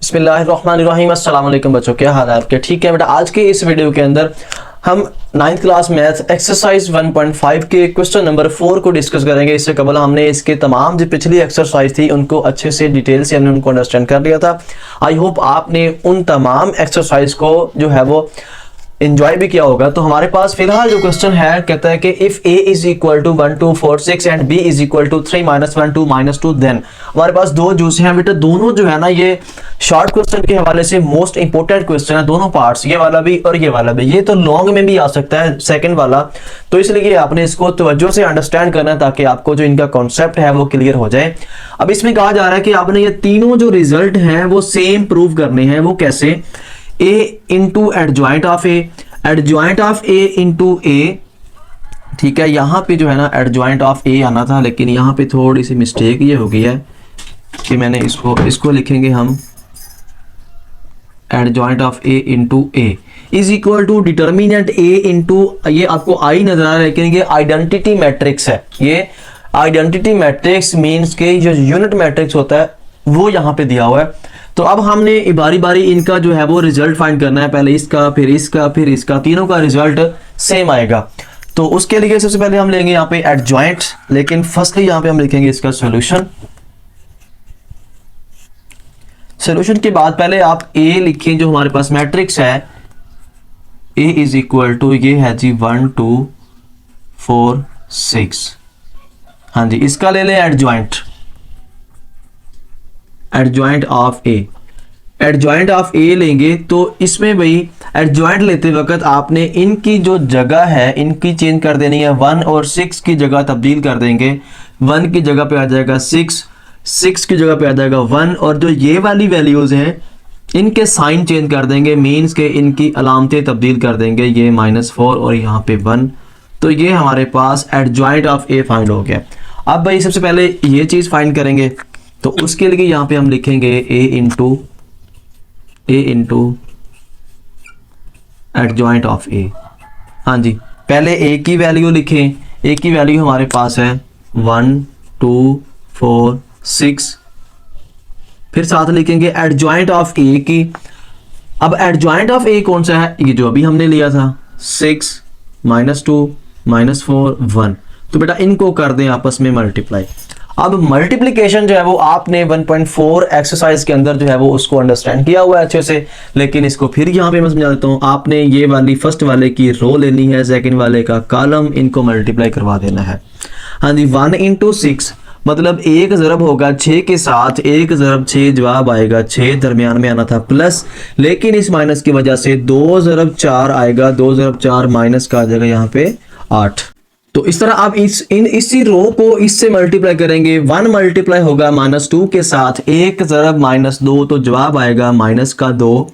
बिस्मिल्लाहिर्रहमानिर्रहीम। अस्सलाम वालेकुम बच्चों, क्या हाल है आपके? ठीक है बेटा, आज के इस वीडियो के अंदर हम 9th क्लास मैथ एक्सरसाइज 1.5 के क्वेश्चन नंबर 4 को डिस्कस करेंगे। इससे कबल हमने इसके तमाम जो पिछली एक्सरसाइज थी उनको अच्छे से डिटेल से हमने उनको अंडरस्टैंड कर लिया था। आई होप आपने उन तमाम एक्सरसाइज को जो है वो इंजॉय भी किया होगा। तो हमारे पास फिलहाल जो क्वेश्चन है कहता है कि if a is equal to 1 2 4 6 and b is equal to 3 -1 2 -2 then हमारे पास दो जूस हैं बेटा। दोनों जो है ना ये शॉर्ट क्वेश्चन के हवाले से मोस्ट इंपोर्टेंट क्वेश्चन है, दोनों पार्ट्स, ये वाला भी और ये वाला भी। ये तो लॉन्ग में भी आ सकता है सेकंड वाला, तो इसलिए आपने इसको तवज्जो से अंडरस्टैंड करना है ताकि आपको जो इनका कॉन्सेप्ट है वो क्लियर हो जाए। अब इसमें कहा जा रहा है कि आपने ये तीनों जो रिजल्ट हैं वो सेम प्रूव करने हैं। वो कैसे? a into adjoint of a, adjoint of a into a। ठीक है, यहां पे जो है ना एडजॉइंट ऑफ a आना था, लेकिन यहां पे थोड़ी सी मिस्टेक ये हो गई है कि मैंने इसको लिखेंगे हम adjoint of a into a is equal to determinant a into, ये आपको i नजर आ रहा है लेकिन ये आइडेंटिटी मैट्रिक्स है। ये आइडेंटिटी मैट्रिक्स मींस के जो यूनिट मैट्रिक्स होता है वो यहाँ पे दिया हुआ है। तो अब हमने बारी बारी इनका जो है वो रिजल्ट फाइंड करना है, पहले इसका फिर इसका फिर इसका, तीनों का रिजल्ट सेम आएगा। तो उसके लिए सबसे पहले हम लेंगे यहाँ पे एडजॉइंट, लेकिन फर्स्टली यहाँ पे हम लिखेंगे इसका सॉल्यूशन। सॉल्यूशन के बाद पहले आप a लिखें, जो हमारे पास मैट्रिक्स है a इज इक्वल टू, ये है जी 1 2 4 6। हाँ जी, इसका ले लें adjoint, adjoint of a। Adjoint of a लेंगे तो इसमें भाई एडजॉइंट लेते वक्त आपने इनकी जो जगह है इनकी चेंज कर देनी है। 1 और 6 की जगह तब्दील कर देंगे। 1 की जगह पे आ जाएगा 6, 6 की जगह पे आ जाएगा 1, और जो ये वाली वैल्यूज हैं इनके साइन चेंज कर देंगे, मीन्स के इनकी अलामतें तब्दील कर देंगे। ये -4 और यहाँ पे 1, तो ये हमारे पास एडजॉइंट ऑफ a फाइंड हो गया। अब भाई सबसे पहले ये चीज फाइंड करेंगे, तो उसके लिए यहाँ पे हम लिखेंगे a into adjoint of a। हाँ जी, पहले a की वैल्यू लिखें। a की वैल्यू हमारे पास है 1 2 4 6, फिर साथ लिखेंगे एडजॉइंट ऑफ a की। अब एडजॉइंट ऑफ a कौन सा है? ये जो अभी हमने लिया था 6 -2 -4 1। तो बेटा इनको कर दें आपस में मल्टीप्लाई। अब मल्टीप्लिकेशन जो है वो आपने 1.4 एक्सरसाइज के अंदर जो है वो उसको अंडरस्टैंड किया हुआ है अच्छे से, लेकिन इसको फिर यहाँ पे मैं समझा देता हूँ। आपने ये वाली फर्स्ट वाले की रो लेनी है, सेकंड वाले का कॉलम, इनको मल्टीप्लाई करवा देना है। हाँ जी, 1 इंटू 6 मतलब 1 ज़रब होगा 6 के साथ, 1 ज़रब 6 जवाब आएगा 6, दरमियान में आना था प्लस, लेकिन इस माइनस की वजह से 2 ज़रब 4 आएगा, 2 ज़रब 4 माइनस का आ जाएगा यहाँ पे 8। तो इस तरह आप इसी रो को इससे मल्टीप्लाई करेंगे। 1 मल्टीप्लाई होगा -2 के साथ, 1 ज़रब -2 तो जवाब आएगा -2,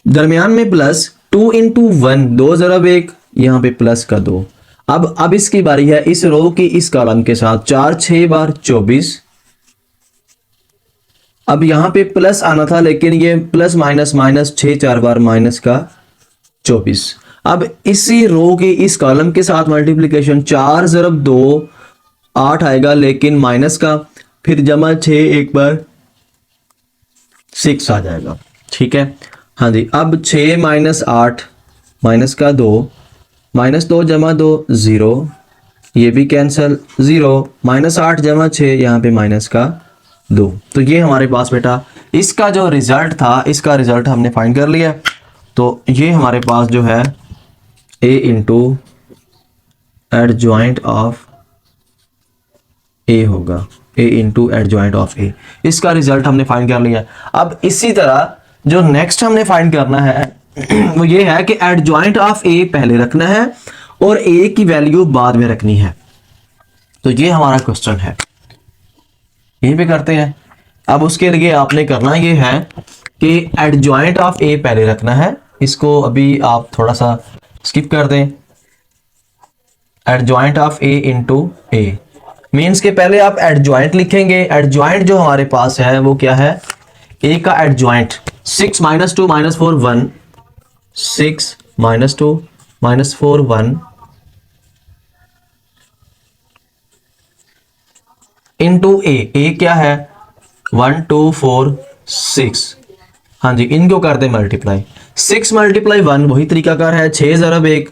दरमियान में प्लस 2 इंटू 1, 2 ज़रब 1, यहाँ पे प्लस का 2। अब इसकी बारी है इस रो की इस कॉलम के साथ, 4 6 बार 24। अब यहाँ पे प्लस आना था लेकिन ये प्लस माइनस माइनस 6 4 बार माइनस का 24। अब इसी रो के इस कॉलम के साथ मल्टीप्लिकेशन, 4 ज़रब 2 8 आएगा लेकिन माइनस का, फिर जमा 6 एक बार 6 आ जाएगा। ठीक है, हाँ जी। अब 6 -8 माइनस का 2, -2 जमा 2 0, ये भी कैंसिल 0, -8 जमा 6 यहाँ पे माइनस का 2। तो ये हमारे पास बेटा इसका जो रिजल्ट था, इसका रिजल्ट हमने फाइंड कर लिया। तो ये हमारे पास जो है a into adjoint of a होगा, a into adjoint of a। इसका रिजल्ट हमने फाइंड कर लिया। अब इसी तरह जो नेक्स्ट हमने फाइंड करना है वो ये है कि एडजॉइंट ऑफ a पहले रखना है और a की वैल्यू बाद में रखनी है। तो ये हमारा क्वेश्चन है, यहीं पे करते हैं। अब उसके लिए आपने करना ये है कि एडजॉइंट ऑफ a पहले रखना है। इसको अभी आप थोड़ा सा स्किप कर दें। Adjoint of a into a means के पहले आप एडजॉइंट लिखेंगे। एडजॉइंट जो हमारे पास है वो क्या है? a का एडजॉइंट 6 -2 -4 1, 6 -2 -4 1 इंटू a क्या है? 1 2 4 6। हाँ जी, इनको कर दे मल्टीप्लाई। 6 मल्टीप्लाई 1 वही तरीकाकार है, 6 ज़रब 1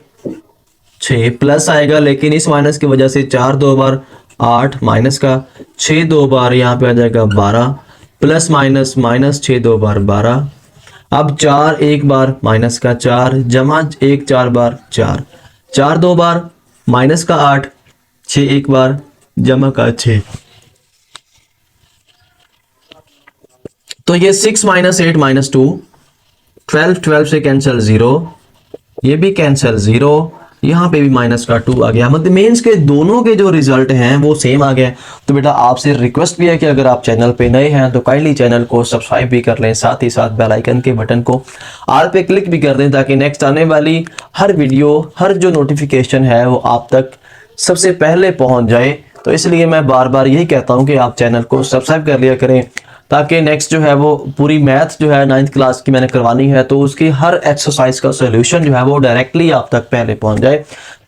6 प्लस आएगा, लेकिन इस माइनस की वजह से 4 दो बार 8 माइनस का 6 दो बार यहाँ पे आ जाएगा 12 प्लस माइनस माइनस 6 दो बार 12। अब 4 एक बार माइनस का 4 जमा 1 4 बार 4 4 दो बार माइनस का 8 6 एक बार जमा का 6। तो ये 6 माइनस 8 माइनस 2 12 12 से कैंसिल 0, ये भी कैंसिल 0, यहाँ पे भी माइनस का 2 आ गया। मतलब मेंस के दोनों के जो रिजल्ट हैं वो सेम आ गए। तो बेटा आपसे रिक्वेस्ट भी है कि अगर आप चैनल पे नए हैं तो काइंडली चैनल को सब्सक्राइब भी कर लें, साथ ही साथ बेल आइकन के बटन को ऑल पे क्लिक भी कर दें, ताकि नेक्स्ट आने वाली हर वीडियो, हर जो नोटिफिकेशन है वो आप तक सबसे पहले पहुंच जाए। तो इसलिए मैं बार बार यही कहता हूं कि आप चैनल को सब्सक्राइब कर लिया करें, ताकि नेक्स्ट जो है वो पूरी मैथ जो है 9th क्लास की मैंने करवानी है, तो उसकी हर एक्सरसाइज का सॉल्यूशन जो है वो डायरेक्टली आप तक पहले पहुंच जाए,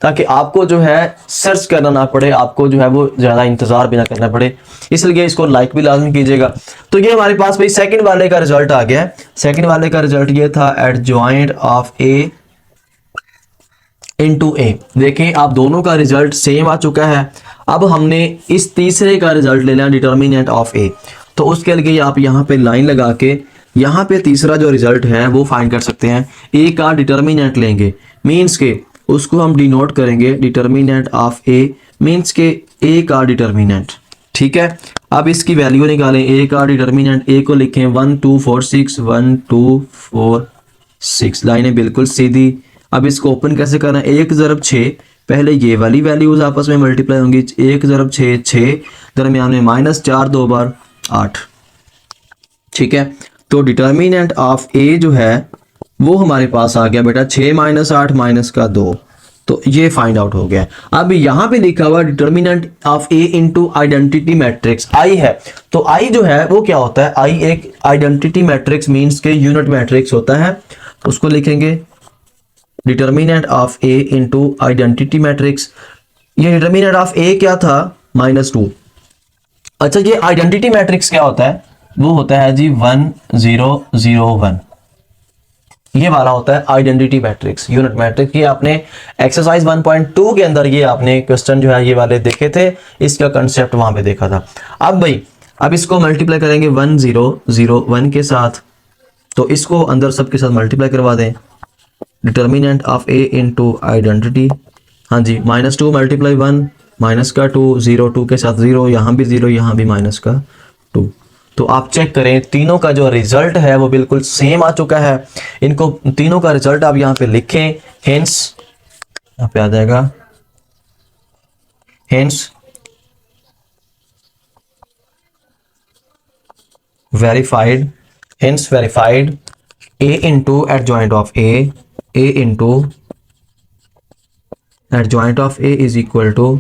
ताकि आपको जो है सर्च करना ना पड़े, आपको जो है वो ज़्यादा इंतज़ार भी ना करना पड़े। इसलिए इसको लाइक भी लाजमी कीजिएगा। तो ये हमारे पास भाई सेकंड वाले का रिजल्ट आ गया है। सेकंड वाले का रिजल्ट ये था एडजॉइंट ऑफ ए इनटू ए। देखें आप दोनों का रिजल्ट सेम आ चुका है। अब हमने इस तीसरे का रिजल्ट ले लिया डिटर्मिनेंट ऑफ ए। तो उसके लिए आप यहाँ पे लाइन लगा के यहाँ पे तीसरा जो रिजल्ट है वो फाइंड कर सकते हैं। ए का डिटर्मिनेंट लेंगे, मीन्स के उसको हम डिनोट करेंगे डिटर्मिनेंट ऑफ ए, मीन्स के ए का डिटर्मिनेंट। ठीक है, अब इसकी वैल्यू निकालें। ए का डिटर्मिनेंट, ए को लिखें 1 2 4 6 1 2 4 6, लाइनें बिल्कुल सीधी। अब इसको ओपन कैसे करना है, 1 ज़रब 6, पहले ये वाली वैल्यूज आपस में मल्टीप्लाई होंगी, 1 ज़रब 6 6, दरमियान में माइनस 4 दो बार 8। ठीक है, तो डिटर्मिनेंट ऑफ ए जो है वो हमारे पास आ गया बेटा 6 माइनस 8 माइनस का 2। तो ये फाइंड आउट हो गया। अब यहाँ पे लिखा हुआ determinant of A into identity matrix I है। तो आई जो है वो क्या होता है, आई एक आइडेंटिटी मैट्रिक्स मींस के यूनिट मैट्रिक्स होता है। उसको लिखेंगे determinant of A into identity matrix. ये डिटर्मिनेंट ऑफ ए क्या था, -2। अच्छा, ये आइडेंटिटी मैट्रिक्स क्या होता है, वो होता है जी 1 0 0 1। ये वाला होता है आइडेंटिटी मैट्रिक्स, यूनिट मैट्रिक्स। ये आपने एक्सरसाइज 1.2 के अंदर ये आपने क्वेश्चन जो है ये वाले देखे थे, इसका कंसेप्ट वहां पे देखा था। अब भाई अब इसको मल्टीप्लाई करेंगे 1 0 0 1 के साथ, तो इसको अंदर सबके साथ मल्टीप्लाई करवा दें। Determinant of A into identity, हाँ जी, -2 मल्टीप्लाई 1 माइनस का 2 0 2 के साथ 0, यहाँ भी 0 यहाँ भी माइनस का 2। तो आप चेक करें तीनों का जो रिजल्ट है वो बिल्कुल सेम आ चुका है। इनको तीनों का रिजल्ट आप यहाँ पे लिखें, हेंस यहाँ पे आ जाएगा, hence verified, hence verified A into adjoint of A into adjoint of A is equal to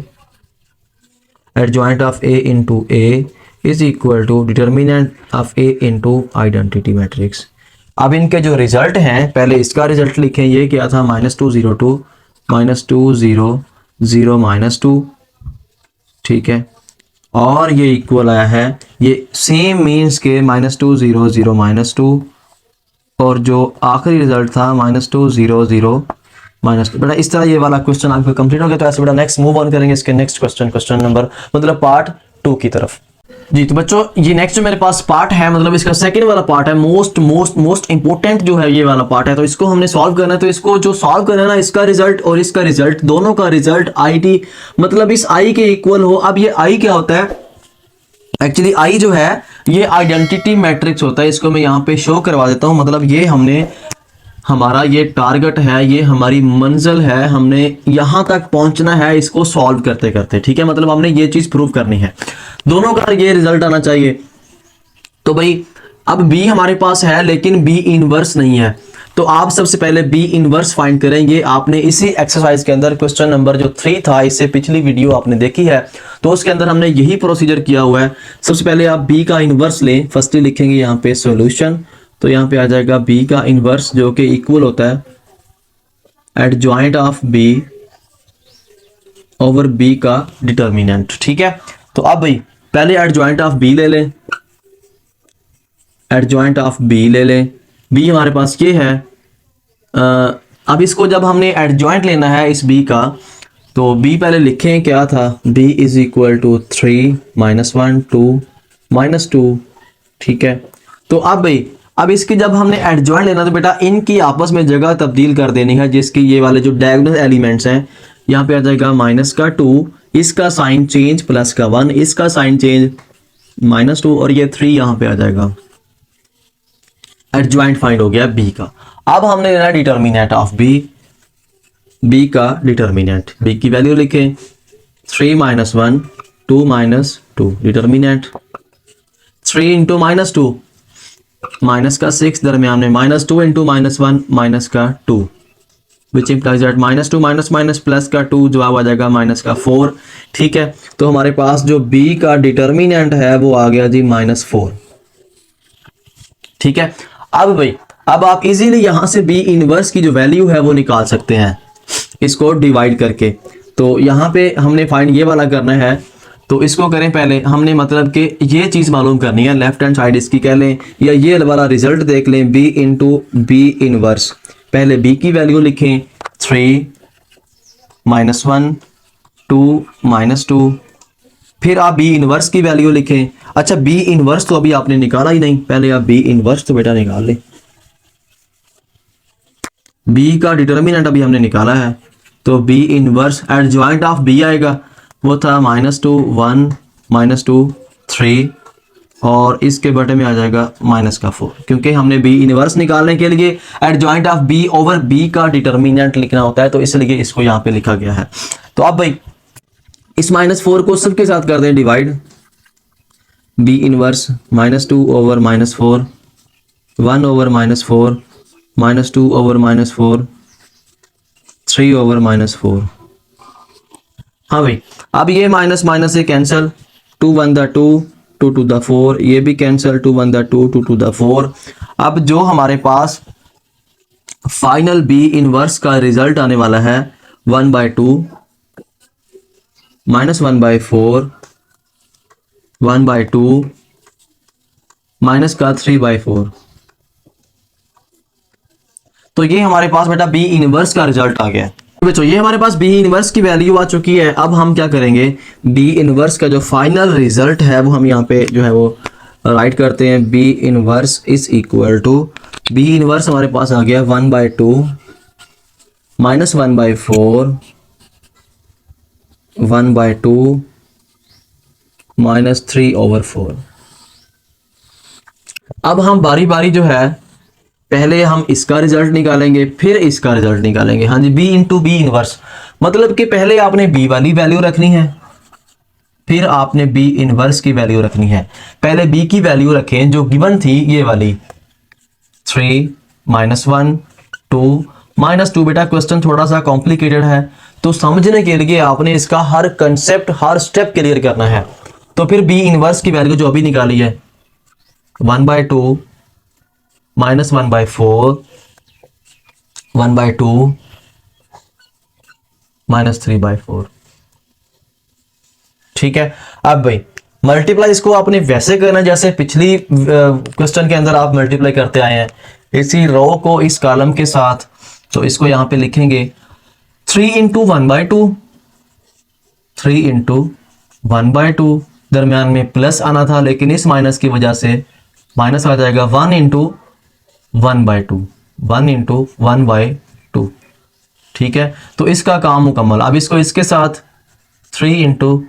adjoint of A into A is equal to determinant of A into identity matrix. अब इनके जो result हैं, पहले इसका result लिखें, ये क्या था -2 0 2 -2 0 0 -2। ठीक है, और ये इक्वल आया है, ये सेम मीन्स के -2 0 0 -2, और जो आखिरी रिजल्ट था -2 0 0 -2। बेटा इस तरह ये वाला क्वेश्चन आपका कंप्लीट हो गया। तो ऐसे बेटा नेक्स्ट मूव ऑन करेंगे इसके नेक्स्ट क्वेश्चन नंबर मतलब पार्ट 2 की तरफ। जी तो बच्चों ये नेक्स्ट जो मेरे पास पार्ट है, मतलब इसका सेकंड वाला पार्ट है, मोस्ट इंपॉर्टेंट जो है ये वाला पार्ट है। तो इसको हमने सॉल्व करना है। तो इसको जो सॉल्व करना है ना, इसका रिजल्ट और इसका रिजल्ट, दोनों का रिजल्ट आई मतलब इस आई के इक्वल हो। अब ये आई क्या होता है, एक्चुअली आई जो है ये आइडेंटिटी मैट्रिक्स होता है। इसको मैं यहाँ पे शो करवा देता हूँ। मतलब ये हमने, हमारा ये टारगेट है, ये हमारी मंजिल है, हमने यहां तक पहुंचना है इसको सॉल्व करते करते। ठीक है, मतलब हमने ये चीज प्रूव करनी है, दोनों का ये रिजल्ट आना चाहिए। तो भाई अब b हमारे पास है लेकिन b इनवर्स नहीं है। तो आप सबसे पहले b इनवर्स फाइंड करेंगे। आपने इसी एक्सरसाइज के अंदर क्वेश्चन नंबर जो 3 था, इससे पिछली वीडियो आपने देखी है, तो उसके अंदर हमने यही प्रोसीजर किया हुआ है। सबसे पहले आप b का इनवर्स लें, फर्स्टली लिखेंगे यहाँ पे सॉल्यूशन। तो यहाँ पे आ जाएगा b का इनवर्स जो कि इक्वल होता है adjoint of b over b का डिटर्मिनेंट। ठीक है, तो अब भाई पहले एडजॉइंट ऑफ b ले लें। एडजॉइंट ऑफ बी ले लें, बी हमारे पास ये है। अब इसको जब हमने एडजॉइंट लेना है इस बी का, तो बी पहले लिखें क्या था, बी इज इक्वल टू 3 -1 2 -2। ठीक है, तो अब भाई अब इसकी जब हमने एडजॉइंट लेना तो बेटा इनकी आपस में जगह तब्दील कर देनी है, जिसकी ये वाले जो डायगोनल एलिमेंट्स हैं यहाँ पे आ जाएगा -2, इसका साइन चेंज +1, इसका साइन चेंज -2 और ये 3 यहाँ पे आ जाएगा। एडजॉइंट फाइंड हो गया बी का। अब हमने लेना डिटर्मिनेंट ऑफ बी, बी का डिटर्मिनेंट, बी की वैल्यू लिखें 3 -1 2 -2, डिटर्मिनेंट 3 इंटू -2 माइनस का 6 दरमियान में -2 इंटू -1 माइनस का 2, which implies that -2 minus plus का 2 जवाब आ जाएगा -4। ठीक है, तो हमारे पास जो b का डिटर्मिनेंट है वो आ गया जी -4। ठीक है, अब भाई अब आप इजीली यहां से b इनवर्स की जो वैल्यू है वो निकाल सकते हैं इसको डिवाइड करके। तो यहाँ पे हमने फाइंड ये वाला करना है, तो इसको करें पहले हमने, मतलब कि ये चीज़ मालूम करनी है, लेफ्ट हैंड साइड इसकी कह लें या ये वाला रिजल्ट देख लें, b इंटू बी इनवर्स। पहले b की वैल्यू लिखें 3 -1 2 -2, फिर आप b इनवर्स की वैल्यू लिखें। अच्छा, b इनवर्स तो अभी आपने निकाला ही नहीं, पहले आप b इनवर्स तो बेटा निकाल लें। b का डिटर्मिनेंट अभी हमने निकाला है, तो b inverse adjoint of b आएगा, वो था -2 1 -2 3 और इसके बटे में आ जाएगा -4, क्योंकि हमने b इनवर्स निकालने के लिए adjoint of b over b का डिटर्मिनेंट लिखना होता है, तो इसलिए इसको यहाँ पे लिखा गया है। तो अब भाई इस -4 को सबके साथ कर दें divide, b inverse -2 over -4 1 over -4 -2 over -4 3 over -4। हाँ भाई, अब ये माइनस माइनस से कैंसिल, 2 1 द 2 2 टू द 4, ये भी कैंसिल, 2 1 द 2 2 टू द 4। अब जो हमारे पास फाइनल बी इनवर्स का रिजल्ट आने वाला है 1/2 -1/4 1/2 माइनस का 3/4। तो ये हमारे पास बेटा बी इनवर्स का रिजल्ट आ गया। बच्चों ये हमारे पास बी इनवर्स की वैल्यू आ चुकी है। अब हम क्या करेंगे, बी इनवर्स का जो फाइनल रिजल्ट है वो हम यहाँ पे जो है वो राइट करते हैं। B inverse is equal to, B inverse हमारे पास आ गया 1/2 -1/4 1/2 -3/4। अब हम बारी बारी जो है पहले हम इसका रिजल्ट निकालेंगे फिर इसका रिजल्ट निकालेंगे। हाँ जी, b इंटू बी इनवर्स, मतलब कि पहले आपने b वाली वैल्यू रखनी है फिर आपने b इनवर्स की वैल्यू रखनी है। पहले b की वैल्यू रखें जो गिवन थी, ये वाली 3 -1 2 -2। बेटा क्वेश्चन थोड़ा सा कॉम्प्लिकेटेड है, तो समझने के लिए आपने इसका हर कंसेप्ट हर स्टेप क्लियर करना है। तो फिर b इनवर्स की वैल्यू जो अभी निकाली है 1/2 -1/4 1/2 -3/4। ठीक है, अब भाई मल्टीप्लाई इसको आपने वैसे करना जैसे पिछली क्वेश्चन के अंदर आप मल्टीप्लाई करते आए हैं, इसी रो को इस कॉलम के साथ। तो इसको यहां पे लिखेंगे 3 इंटू 1/2 3 इंटू 1/2, दरमियान में प्लस आना था लेकिन इस माइनस की वजह से माइनस आ जाएगा 1 इंटू 1/2 1 इंटू 1/2। ठीक है, तो इसका काम मुकम्मल। अब इसको इसके साथ 3 इंटू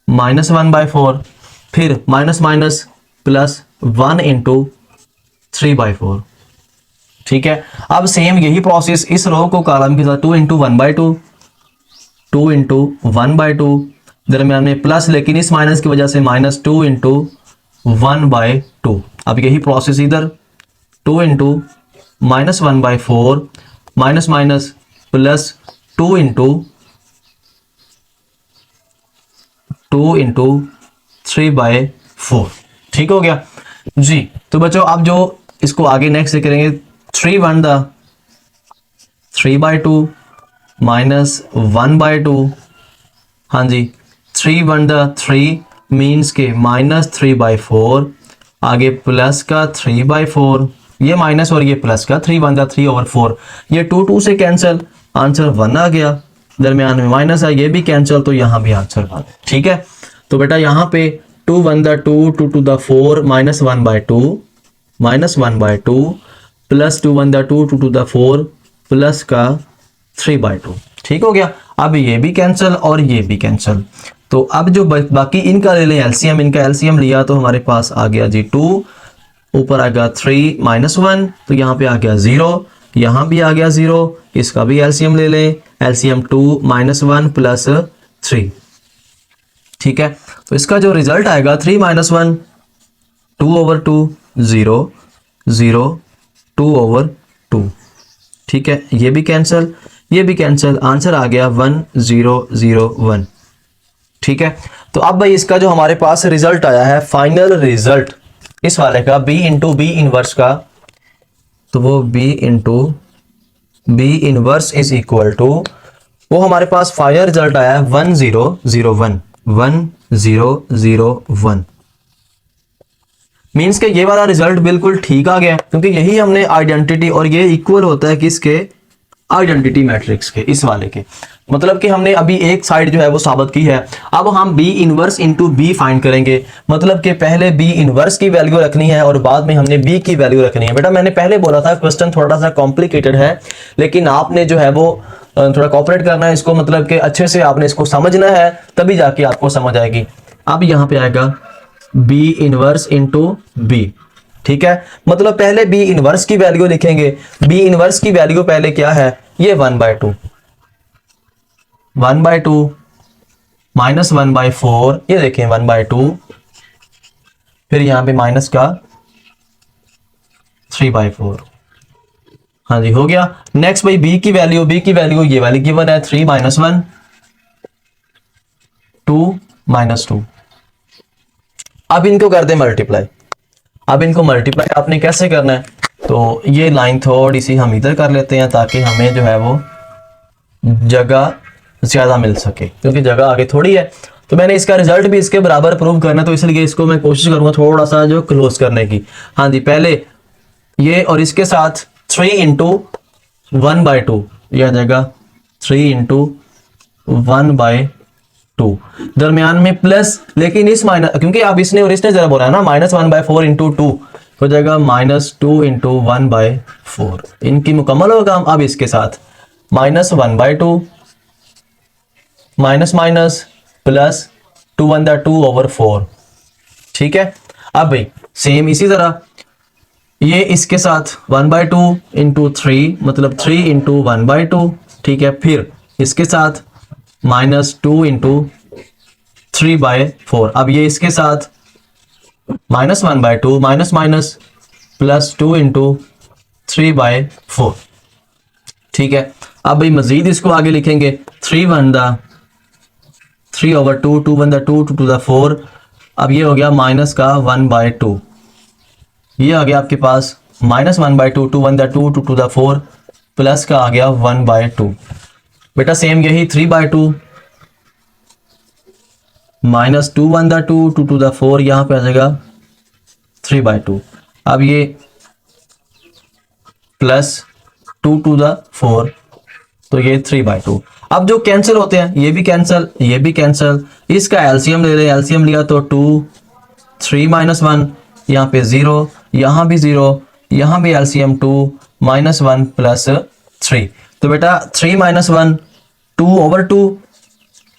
-1/4 फिर माइनस माइनस प्लस 1 इंटू 3/4। ठीक है, अब सेम यही प्रोसेस इस रो को कॉलम के साथ 2 इंटू 1/2 2 इंटू 1/2, दरमियान में प्लस लेकिन इस माइनस की वजह से -2 इंटू 1/2। अब यही प्रोसेस इधर 2 into -1/4 minus minus plus 2 into 3/4। ठीक हो गया जी। तो बच्चों अब जो इसको आगे नेक्स्ट से करेंगे 3 1 द 3/2 -1/2। हाँ जी, 3 1 द 3 मीन्स के -3/4 आगे प्लस का 3/4, ये माइनस और ये प्लस का 3 1 3/4, ये 2 2 से कैंसिल, आंसर 1 आ गया। दरमियान में माइनस है, ये भी कैंसिल, तो यहाँ भी आंसर 1। ठीक है, तो बेटा यहाँ पे 2 1 2 2 to the 4 -1/2 -1/2 plus 2 1 2 2 to the 4 plus का 3/2। ठीक हो गया। अब ये भी कैंसिल और ये भी कैंसिल, तो अब जो बाकी इनका ले लें एलसीएम, इनका एलसीएम लिया तो हमारे पास आ गया जी 2, ऊपर आ गया 3 -1, तो यहाँ पे आ गया 0, यहाँ भी आ गया 0, इसका भी एलसीएम ले लें, एलसीएम 2 -1 प्लस 3। ठीक है, तो इसका जो रिजल्ट आएगा 3 -1 2/2 0 0 2/2। ठीक है, ये भी कैंसिल, ये भी कैंसिल, आंसर आ गया 1 0 0 1। ठीक है, तो अब भाई इसका जो हमारे पास रिजल्ट आया है, फाइनल रिजल्ट इस वाले का b इंटू बी इनवर्स का, तो वो b into B inverse is equal to, वो हमारे पास फाइनल रिजल्ट आया है 1 0 0 1 1 0 0 1। मीन्स के ये वाला रिजल्ट बिल्कुल ठीक आ गया, क्योंकि यही हमने आइडेंटिटी, और ये इक्वल होता है किसके, आइडेंटिटी मैट्रिक्स के, इस वाले के। मतलब कि हमने अभी एक साइड जो है वो साबित की है, अब हम B inverse into B find करेंगे। मतलब कि पहले बी इनवर्स की वैल्यू रखनी है और बाद में हमने बी की वैल्यू रखनी है। बेटा मैंने पहले बोला था क्वेश्चन थोड़ा सा कॉम्प्लिकेटेड है, लेकिन आपने जो है वो थोड़ा कॉपरेट करना है इसको, मतलब कि अच्छे से आपने इसको समझना है, तभी जाके आपको समझ आएगी। अब यहाँ पे आएगा बी इनवर्स इंटू बी। ठीक है, मतलब पहले बी इनवर्स की वैल्यू लिखेंगे। बी इनवर्स की वैल्यू पहले क्या है, ये 1/2 1/2 -1/4, ये देखें 1/2, फिर यहां पे माइनस का 3/4। हाँ जी, हो गया। नेक्स्ट भाई बी की वैल्यू, बी की वैल्यू ये वाली गिवन है 3 -1 2 -2। अब इनको कर दे मल्टीप्लाई। अब इनको मल्टीप्लाई आपने कैसे करना है, तो ये लाइन थोड़ी सी हम इधर कर लेते हैं ताकि हमें जो है वो जगह ज्यादा मिल सके, क्योंकि जगह आगे थोड़ी है। तो मैंने इसका रिजल्ट भी इसके बराबर प्रूव करना है, तो इसलिए इसको मैं कोशिश करूंगा थोड़ा सा जो क्लोज करने की। हाँ जी, पहले ये और इसके साथ 3 इंटू 1/2, यह आ जाएगा 3 इंटू 1/2, दरमियान में प्लस, लेकिन इस माइनस, क्योंकि आप इसने और इसने जरा बोला है ना, -1/4 इंटू 2 हो जाएगा -2 इंटू 1/4। इनकी मुकम्मल होगा। अब इसके साथ -1/2 माइनस माइनस प्लस 2 1 2/4। ठीक है, अब भाई सेम इसी तरह ये इसके साथ 1/2 इंटू 3, मतलब 3 इंटू 1/2। ठीक है, फिर इसके साथ -2 इंटू 3/4। अब ये इसके साथ -1/2 माइनस माइनस प्लस 2 इंटू 3/4। ठीक है, अब भाई मजीद इसको आगे लिखेंगे 3 1 3/2 2 1 2 2 to the 4। अब ये हो गया माइनस का 1/2, ये आ गया आपके पास -1/2 2 1 2 2 to the 4 प्लस का आ गया 1/2। बेटा सेम यही 3/2 -2 1 2 2 to the 4, यहां पे आ जाएगा 3/2। अब ये प्लस 2 to the 4, तो ये 3/2। अब जो कैंसिल होते हैं, ये भी कैंसिल, ये भी कैंसिल, इसका एलसीएम ले लें। एलसीएम लिया तो 2 3 -1, यहाँ पे 0, यहाँ भी 0, यहाँ भी एलसीएम 2 -1 प्लस 3। तो बेटा 3 -1 2/2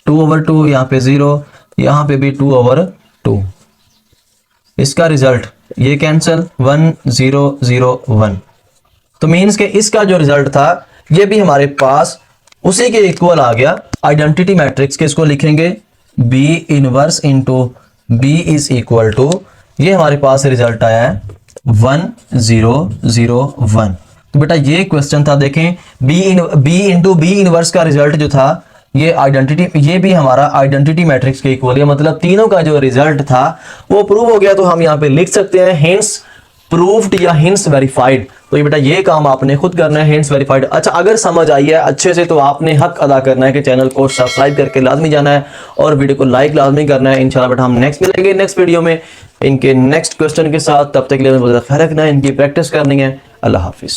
2/2, यहाँ पे 0, यहाँ पे भी 2/2। इसका रिजल्ट ये कैंसिल 1 0 0 1। तो मीन्स के इसका जो रिजल्ट था ये भी हमारे पास उसी के इक्वल आ गया आइडेंटिटी मैट्रिक्स के। इसको लिखेंगे B inverse into B is equal to, ये हमारे पास रिजल्ट आया है 1 0 0 1। तो बेटा ये क्वेश्चन था, देखें बी इंटू बी इनवर्स का रिजल्ट जो था ये आइडेंटिटी, ये भी हमारा आइडेंटिटी मैट्रिक्स के इक्वल है। मतलब तीनों का जो रिजल्ट था वो प्रूव हो गया। तो हम यहाँ पे लिख सकते हैं हिंस प्रूव्ड या हिंस वेरीफाइड। तो ये बेटा ये काम आपने खुद करना है, हिंट्स वेरीफाइड। अच्छा अगर समझ आई है अच्छे से तो आपने हक अदा करना है कि चैनल को सब्सक्राइब करके लाजमी जाना है और वीडियो को लाइक लाजमी करना है। इंशाल्लाह बेटा हम नेक्स्ट मिलेंगे नेक्स्ट वीडियो में इनके नेक्स्ट क्वेश्चन के साथ। तब तक के लिए हमें बहुत ख्याल रखना है, इनकी प्रैक्टिस करनी है। अल्लाह हाफिज़।